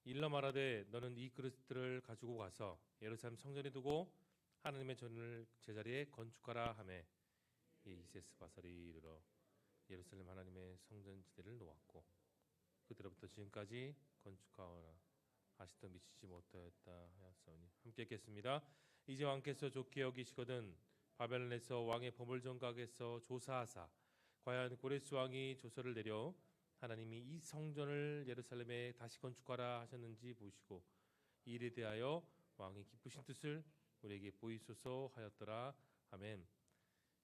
일러 말하되 너는 이 그릇들을 가지고 가서 예루살렘 성전에 두고 하나님의 전을 제자리에 건축하라 하매 이세스 바살이 이르러 예루살렘 하나님의 성전 지대를 놓았고 그때로부터 지금까지 건축하오나 아직도 미치지 못하였다 하였사오니. 함께 읽겠습니다. 이제 왕께서 좋게 여기시거든 바벨론에서 왕의 보물정각에서 조사하사 과연 고레스 왕이 조서를 내려 하나님이 이 성전을 예루살렘에 다시 건축하라 하셨는지 보시고 이 일에 대하여 왕이 기쁘신 뜻을 우리에게 보이소서 하였더라. 아멘.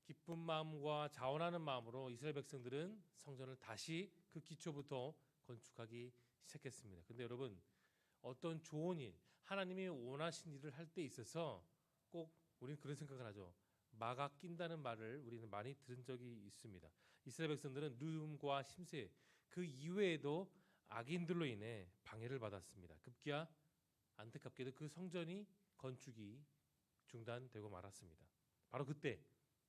기쁜 마음과 자원하는 마음으로 이스라엘 백성들은 성전을 다시 그 기초부터 건축하기 시작했습니다. 근데 여러분, 어떤 좋은 일, 하나님이 원하신 일을 할 때 있어서 꼭 우리는 그런 생각을 하죠. 마가 낀다는 말을 우리는 많이 들은 적이 있습니다. 이스라엘 백성들은 누움과 심세 그 이외에도 악인들로 인해 방해를 받았습니다. 급기야 안타깝게도 그 성전이 건축이 중단되고 말았습니다. 바로 그때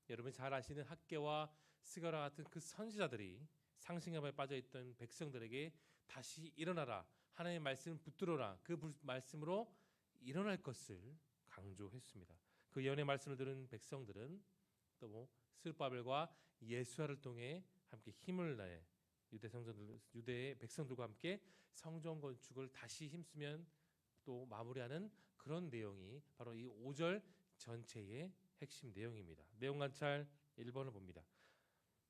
여러분 잘 아시는 학개와 스가랴 같은 그 선지자들이 상심감에 빠져있던 백성들에게 다시 일어나라, 하나님의 말씀을 붙들어라, 그 말씀으로 일어날 것을 강조했습니다. 그 예언의 말씀을 들은 백성들은 또 스룹바벨과 예수아를 통해 함께 힘을 내어 유대의 백성들과 함께 성전 건축을 다시 힘쓰면 또 마무리하는 그런 내용이 바로 이 5절 전체의 핵심 내용입니다. 내용 관찰 1번을 봅니다.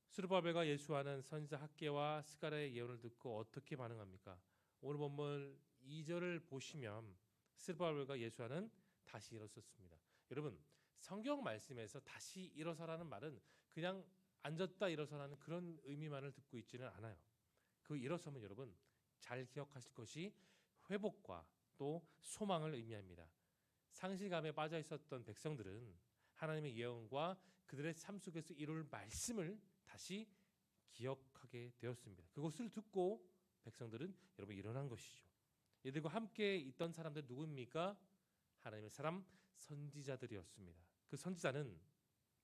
스룹바벨과 예수아는 선지자 학개와 스가랴의 예언을 듣고 어떻게 반응합니까? 오늘 본문 2절을 보시면 스룹바벨과 예수아는 다시 일어섰습니다. 여러분, 성경 말씀에서 다시 일어서라는 말은 그냥 앉았다 일어서라는 그런 의미만을 듣고 있지는 않아요. 그 일어서면 여러분 잘 기억하실 것이 회복과 또 소망을 의미합니다. 상실감에 빠져 있었던 백성들은 하나님의 예언과 그들의 삶 속에서 이룰 말씀을 다시 기억하게 되었습니다. 그것을 듣고 백성들은 여러분 일어난 것이죠. 이들과 함께 있던 사람들 누구입니까? 하나님의 사람 선지자들이었습니다. 그 선지자는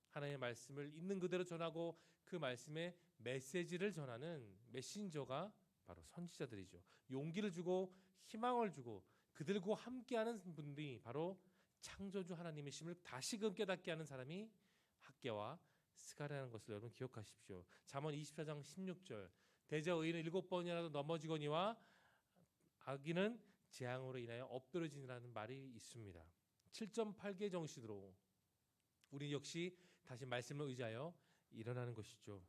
하나님의 말씀을 있는 그대로 전하고 그 말씀의 메시지를 전하는 메신저가 바로 선지자들이죠. 용기를 주고 희망을 주고 그들과 함께하는 분들이 바로 창조주 하나님이심을 다시금 깨닫게 하는 사람이 학개와 스가랴라는 것을 여러분 기억하십시오. 잠언 24장 16절 대저 의인은 7번이라도 넘어지거니와 악인은 재앙으로 인하여 엎드러지니라는 말이 있습니다. 7.8개 정신으로 우리 역시 다시 말씀을 의지하여 일어나는 것이죠.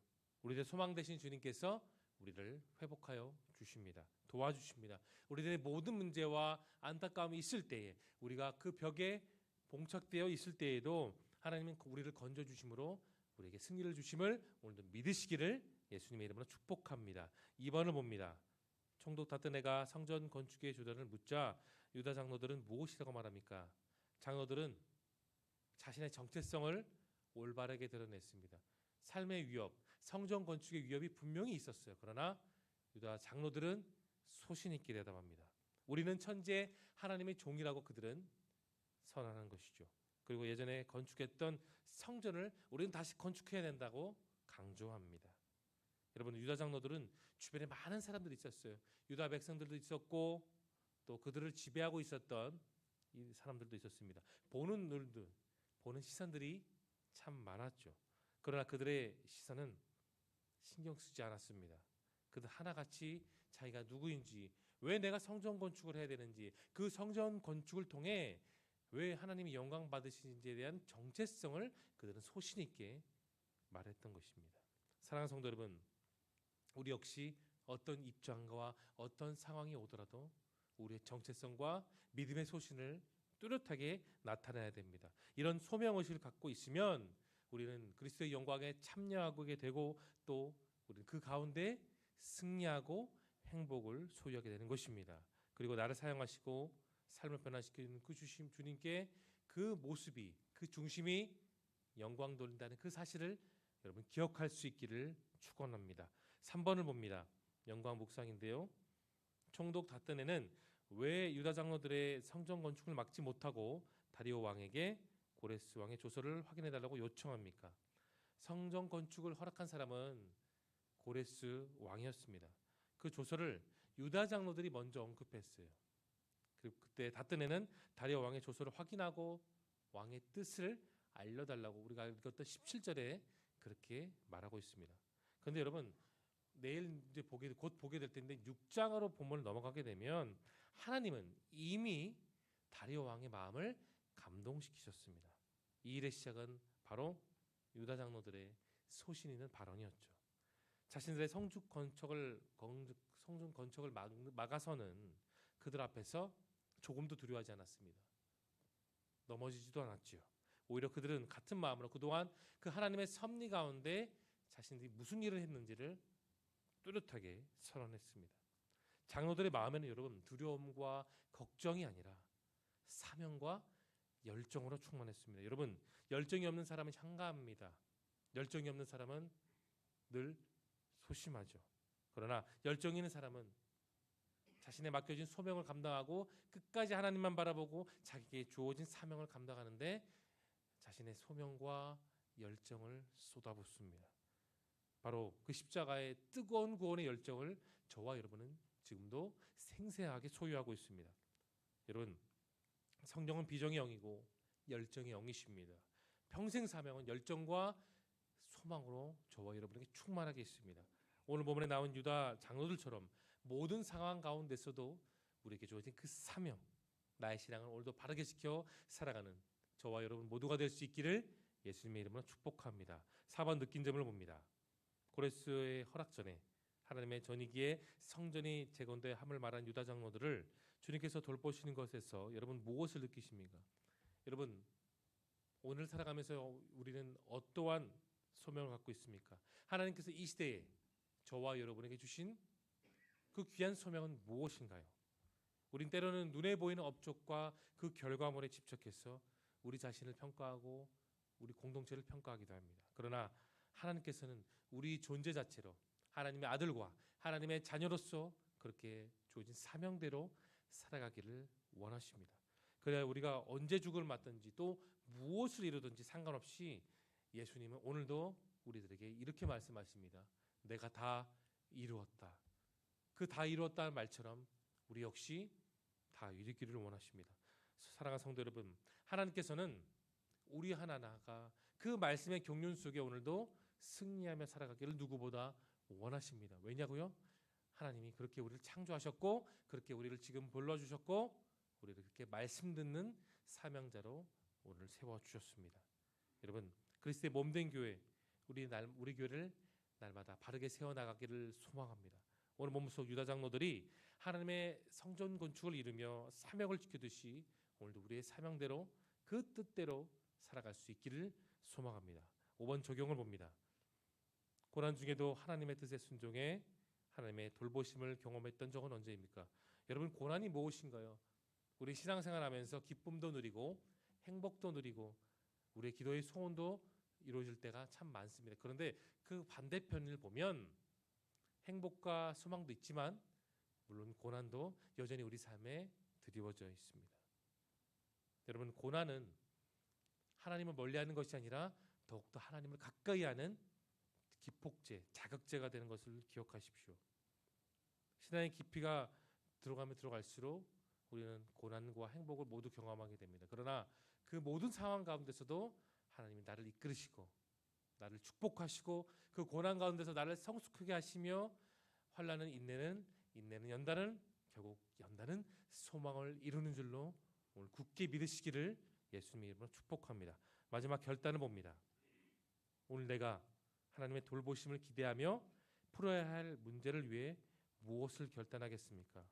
우리들의 소망 되신 주님께서 우리를 회복하여 주십니다. 도와주십니다. 우리들의 모든 문제와 안타까움이 있을 때에 우리가 그 벽에 봉착되어 있을 때에도 하나님은 우리를 건져주심으로 우리에게 승리를 주심을 오늘도 믿으시기를 예수님의 이름으로 축복합니다. 2번을 봅니다. 총독 다뜨네가 성전 건축의 주도를 묻자 유다 장로들은 무엇이라고 말합니까? 장로들은 자신의 정체성을 올바르게 드러냈습니다. 삶의 위협, 성전 건축의 위협이 분명히 있었어요. 그러나 유다 장로들은 소신 있게 대답합니다. 우리는 천재 하나님의 종이라고 그들은 선언하는 것이죠. 그리고 예전에 건축했던 성전을 우리는 다시 건축해야 된다고 강조합니다. 여러분, 유다 장로들은 주변에 많은 사람들이 있었어요. 유다 백성들도 있었고 또 그들을 지배하고 있었던 이 사람들도 있었습니다. 보는 눈들, 보는 시선들이 참 많았죠. 그러나 그들의 시선은 신경 쓰지 않았습니다. 그들 하나같이 자기가 누구인지, 왜 내가 성전 건축을 해야 되는지, 그 성전 건축을 통해 왜 하나님이 영광 받으시는지에 대한 정체성을 그들은 소신 있게 말했던 것입니다. 사랑하는 성도 여러분, 우리 역시 어떤 입장과 어떤 상황이 오더라도 우리의 정체성과 믿음의 소신을 뚜렷하게 나타내야 됩니다. 이런 소명의식을 갖고 있으면 우리는 그리스도의 영광에 참여하게 되고 또 우리는 그 가운데 승리하고 행복을 소유하게 되는 것입니다. 그리고 나를 사용하시고 삶을 변화시키는 그 주님께 그 모습이, 그 중심이 영광 돌린다는 그 사실을 여러분 기억할 수 있기를 축원합니다. 3번을 봅니다. 영광 묵상인데요. 총독 다뜨네는 왜 유다 장로들의 성전 건축을 막지 못하고 다리오 왕에게 고레스 왕의 조서를 확인해달라고 요청합니까? 성전 건축을 허락한 사람은 고레스 왕이었습니다. 그 조서를 유다 장로들이 먼저 언급했어요. 그리고 그때 다뜨네는 다리오 왕의 조서를 확인하고 왕의 뜻을 알려달라고 우리가 읽었던 17절에 그렇게 말하고 있습니다. 그런데 여러분 내일 이제 곧 보게 될 텐데 6장으로 본문을 넘어가게 되면 하나님은 이미 다리오 왕의 마음을 감동시키셨습니다. 이 일의 시작은 바로 유다 장로들의 소신 있는 발언이었죠. 자신들의 성중 건축을 막아서는 그들 앞에서 조금도 두려워하지 않았습니다. 넘어지지도 않았지요. 오히려 그들은 같은 마음으로 그동안 그 하나님의 섭리 가운데 자신들이 무슨 일을 했는지를 뚜렷하게 선언했습니다. 장로들의 마음에는 여러분 두려움과 걱정이 아니라 사명과 열정으로 충만했습니다. 여러분 열정이 없는 사람은 한가합니다. 열정이 없는 사람은 늘 소심하죠. 그러나 열정이 있는 사람은 자신의 맡겨진 소명을 감당하고 끝까지 하나님만 바라보고 자기에게 주어진 사명을 감당하는데 자신의 소명과 열정을 쏟아붓습니다. 바로 그 십자가의 뜨거운 구원의 열정을 저와 여러분은 지금도 생생하게 소유하고 있습니다. 여러분 성령은 비정의 영이고 열정의 영이십니다. 평생 사명은 열정과 소망으로 저와 여러분에게 충만하게 있습니다. 오늘 본문에 나온 유다 장로들처럼 모든 상황 가운데서도 우리에게 주어진 그 사명, 나의 신앙을 오늘도 바르게 지켜 살아가는 저와 여러분 모두가 될 수 있기를 예수님의 이름으로 축복합니다. 4번 느낀 점을 봅니다. 고레스의 허락 전에 하나님의 전이기에 성전이 재건되어 함을 말한 유다 장로들을 주님께서 돌보시는 것에서 여러분 무엇을 느끼십니까? 여러분 오늘 살아가면서 우리는 어떠한 소명을 갖고 있습니까? 하나님께서 이 시대에 저와 여러분에게 주신 그 귀한 소명은 무엇인가요? 우린 때로는 눈에 보이는 업적과 그 결과물에 집착해서 우리 자신을 평가하고 우리 공동체를 평가하기도 합니다. 그러나 하나님께서는 우리 존재 자체로 하나님의 아들과 하나님의 자녀로서 그렇게 주어진 사명대로 살아가기를 원하십니다. 그래야 우리가 언제 죽을 맞든지 또 무엇을 이루든지 상관없이 예수님은 오늘도 우리들에게 이렇게 말씀하십니다. 내가 다 이루었다. 그 다 이루었다는 말처럼 우리 역시 다 이루기를 원하십니다. 사랑하는 성도 여러분, 하나님께서는 우리 하나하나가 그 말씀의 경륜 속에 오늘도 승리하며 살아가기를 누구보다 원하십니다. 왜냐고요? 하나님이 그렇게 우리를 창조하셨고 그렇게 우리를 지금 불러주셨고 우리를 그렇게 말씀 듣는 사명자로 오늘 세워주셨습니다. 여러분 그리스도의 몸된 교회 우리 교회를 날마다 바르게 세워나가기를 소망합니다. 오늘 본문 속 유다 장로들이 하나님의 성전 건축을 이루며 사명을 지키듯이 오늘도 우리의 사명대로 그 뜻대로 살아갈 수 있기를 소망합니다. 5번 적용을 봅니다. 고난 중에도 하나님의 뜻에 순종해 하나님의 돌보심을 경험했던 적은 언제입니까? 여러분 고난이 무엇인가요? 우리 신앙생활하면서 기쁨도 누리고 행복도 누리고 우리의 기도의 소원도 이루어질 때가 참 많습니다. 그런데 그 반대편을 보면 행복과 소망도 있지만 물론 고난도 여전히 우리 삶에 드리워져 있습니다. 여러분 고난은 하나님을 멀리하는 것이 아니라 더욱더 하나님을 가까이 하는 기폭제, 자극제가 되는 것을 기억하십시오. 신앙의 깊이가 들어가면 들어갈수록 우리는 고난과 행복을 모두 경험하게 됩니다. 그러나 그 모든 상황 가운데서도 하나님이 나를 이끌으시고 나를 축복하시고 그 고난 가운데서 나를 성숙하게 하시며 환난은 인내는 연단은 결국 연단은 소망을 이루는 줄로 오늘 굳게 믿으시기를 예수님의 이름으로 축복합니다. 마지막 결단을 봅니다. 오늘 내가 하나님의 돌보심을 기대하며 풀어야 할 문제를 위해 무엇을 결단하겠습니까?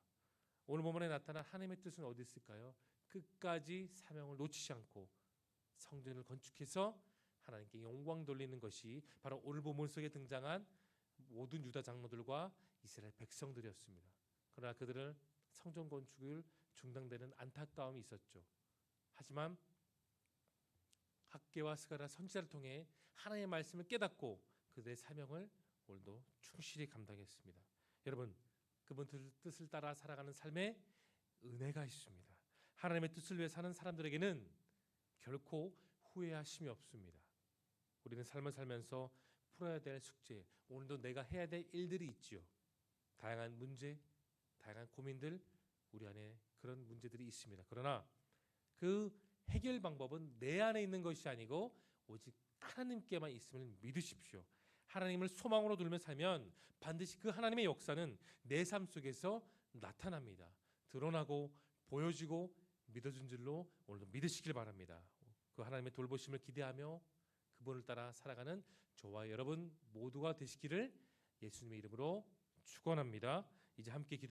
오늘 본문에 나타난 하나님의 뜻은 어디 있을까요? 끝까지 사명을 놓치지 않고 성전을 건축해서 하나님께 영광 돌리는 것이 바로 오늘 본문 속에 등장한 모든 유다 장로들과 이스라엘 백성들이었습니다. 그러나 그들은 성전 건축을 중단되는 안타까움이 있었죠. 하지만 학개와 스가랴 선지자를 통해 하나님의 말씀을 깨닫고 그들의 사명을 오늘도 충실히 감당했습니다. 여러분 그분 뜻을 따라 살아가는 삶에 은혜가 있습니다. 하나님의 뜻을 위해 사는 사람들에게는 결코 후회하심이 없습니다. 우리는 삶을 살면서 풀어야 될 숙제, 오늘도 내가 해야 될 일들이 있지요. 다양한 문제, 다양한 고민들 우리 안에 그런 문제들이 있습니다. 그러나 그 해결 방법은 내 안에 있는 것이 아니고 오직 하나님께만 있음을 믿으십시오. 하나님을 소망으로 두며 살면 반드시 그 하나님의 역사는 내 삶 속에서 나타납니다. 드러나고 보여지고 믿어진 줄로 오늘도 믿으시길 바랍니다. 그 하나님의 돌보심을 기대하며 그분을 따라 살아가는 저와 여러분 모두가 되시기를 예수님의 이름으로 축원합니다. 이제 함께 기도